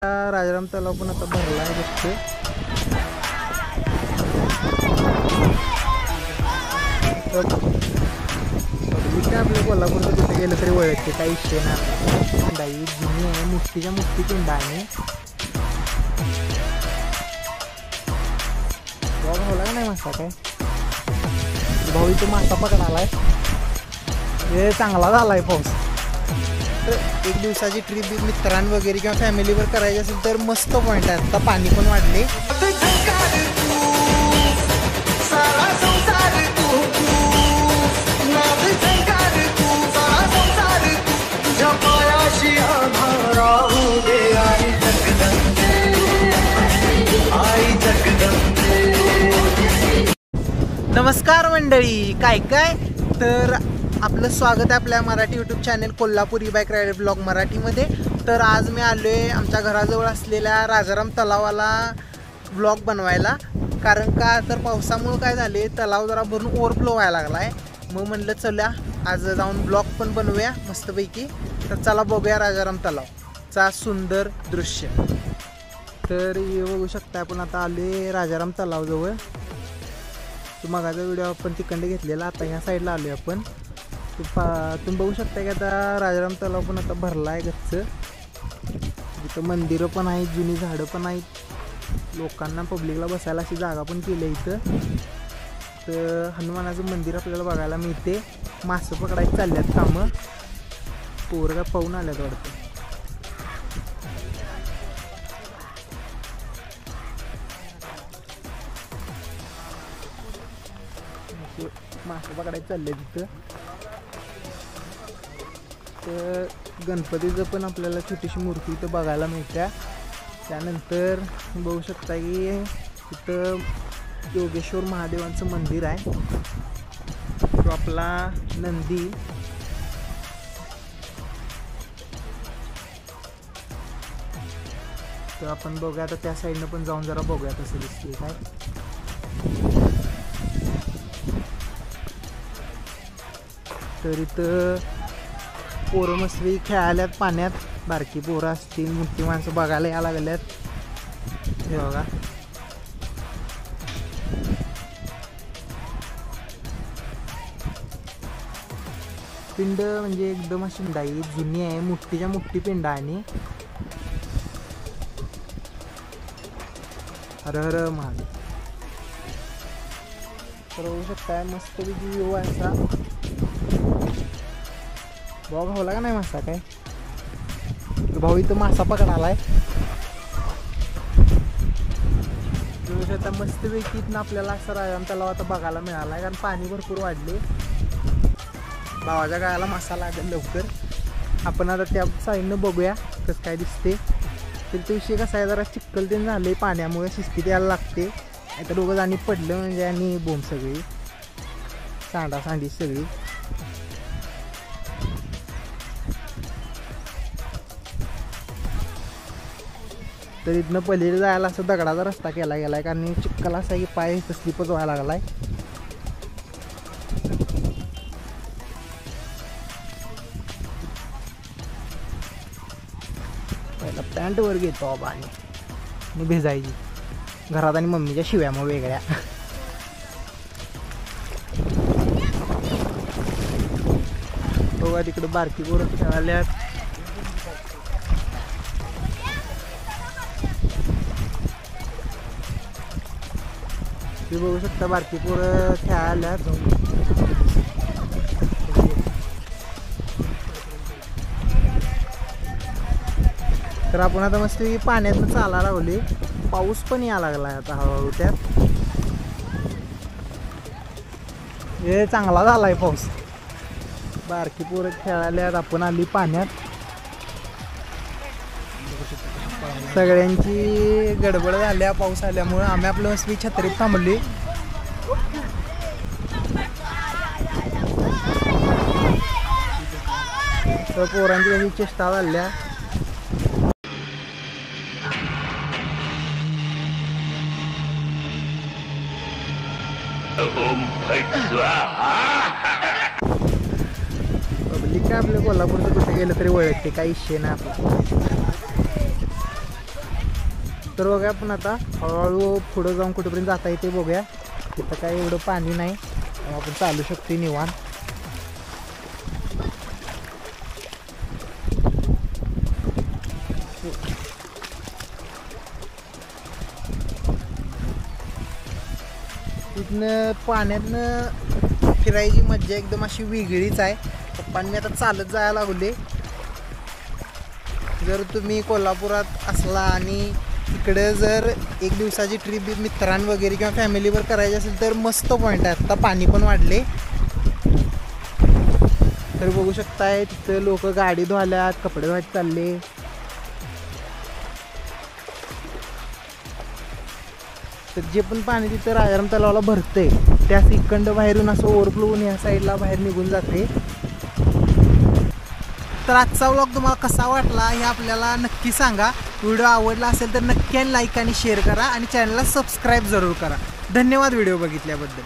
राजाराम तलाव पण आता भरला आहे बघतो. काय आपल्या कोल्हापूरचं कुठे गेलं तरी ओळखते, काही विषय नाही. जुनी आहे, मुठीच्या मुठी पिंड आहे. भाऊला का नाही मासा काय भाऊ इथं मासा पकडालाय. हे चांगला झालाय पाऊस. तर एक दिवसाची ट्रिप मित्रांन वगैरे किंवा फॅमिलीवर करायची असेल तर मस्त पॉईंट आहे. आता पाणी पण वाढले. नमस्कार मंडळी, काय तर आपलं स्वागत आहे आपल्या Marathi YouTube channel Kolhapuri bike rider blog मराठीमध्ये. तर आज मी आलो आहे आमच्या घराजवळ असलेल्या राजाराम तलावाला ब्लॉग बनवायला. कारण का तर पावसामुळं काय झाले, तलाव जरा भरून ओव्हरफ्लो व्हायला लागला आहे. मग म्हणलं चला आज जाऊन ब्लॉग पण बनवूया मस्तपैकी. तर चला बघूया राजाराम तलावचा सुंदर दृश्य. तर हे बघू शकता आपण आता आले राजाराम तलावजवळ. मागाचा व्हिडिओ आपण तिकडे घेतलेला, आता ह्या साईडला आलो आहे आपण. तुम्ही बघू शकता की आता राजाराम तलाव पण आता भरला आहे गच्च. इथं मंदिरं पण आहेत, जुनी झाडं पण आहेत, लोकांना पब्लिकला बसायला अशी जागा पण केली आहे इथं. तर हनुमानाचं मंदिर आपल्याला बघायला मिळते. मासं पकडायची चालल्यात कामं, पोरं का पाहून आल्यात वाटतं. मासे पकडायचे चालले तिथं. तर गणपतीचं पण आपल्याला छोटीशी मूर्ती इथं बघायला मिळते. त्यानंतर बघू शकता की इथं योगेश्वर महादेवांचं मंदिर आहे. तो आपला नंदी. तर आपण बघूया आता त्या साईडनं पण जाऊन जरा बघूया कसं दिसते काय. तर इथं पोरं मस्ती खेळाल्यात पाण्यात. बारकी पोरं असतील, मोठी माणसं बघायला यायला लागल्यात. हे बघा पिंड म्हणजे एकदम अशी डाई जुनी आहे, मोठीच्या मोठी पिंड आहे. आणि हर हर महादेव. तर होऊ शकता मस्तपैकी व्ह्यू आहे असा. भाऊ भाऊला का नाही मासा काय भाऊ इथं मासा पकडालाय. आता मस्तपैकी इथनं आपल्याला असं राजाराम तलाव आता बघायला मिळाला आहे. कारण पाणी भरपूर वाढले. भावाच्या गाळाला मासा लागेल लवकर. आपण आता त्या साईडनं बघूया कसं काय दिसते. तर तो विषय कसा आहे, जरा चिखल ते झाले पाण्यामुळे शिस्तीत यायला लागते. आता दोघं आणि पडलं म्हणजे आणि बोंब सगळी सांडी सगळी. तर इथनं पलीकडे जायला असं दगडाचा रस्ता केला गेला आहे. कारण चिखल असा की पाय स्लिपच व्हायला लागला आहे. पहिला पॅन्ट वर घेतो बाबा आणि भिजायची. घरात आणि मम्मीच्या शिव्या मग वेगळ्या. बघा तिकडे बारकी पोरं खेळाल्यात. तुम्ही बघू शकता बारकी पोरं खेळाल्यात. तर आपण आता मस्त पाण्यातनं चाला लावली. पाऊस पण यायला लागला आहे आता हळूहळू. त्यात हे चांगला झालाय पाऊस. बारकी पोरं खेळाल्यात, आपण आली पाण्यात. सगळ्यांची गडबड झाल्या पाऊस आल्यामुळं. आम्ही आपलं मस्त छत्रीत थांबली. तर पोरांची कशी चेष्टा झाल्या. पब्लिक काय आपल्या कोल्हापूरचं कुठे गेलं तरी ओळखते, काही विषय नाही आपला. तर बघूया आपण आता हळूहळू पुढं जाऊन कुठेपर्यंत जाता येते बघूया. तिथं काय एवढं पाणी नाही, आपण चालू शकते निवांत. तिथनं पाण्यातनं फिरायची मज्जा एकदम अशी वेगळीच आहे. पप्पांनी मी आता चालत जायला लागले. जर तुम्ही कोल्हापुरात असला आणि इकडे जर एक दिवसाची ट्रिप मित्रां वगैरे किंवा फॅमिलीवर करायची असेल तर मस्त पॉईंट आहे. आता पाणी पण वाढले तर बघू शकताय. तिथं लोक गाडी धुवाल्यात, कपडे धुवायचे चालले. तर जे पण पाणी तिथं राजाराम तलावाला भरते त्याच इकडं बाहेरून असं ओव्हरफ्लो होऊन या साईडला बाहेर निघून जाते. तर आजचा व्लॉग तुम्हाला कसा वाटला हे आपल्याला नक्की सांगा. व्हिडिओ आवडला असेल तर नक्की लाईक आणि शेअर करा आणि चॅनलला सबस्क्राईब जरूर करा. धन्यवाद व्हिडिओ बघितल्याबद्दल.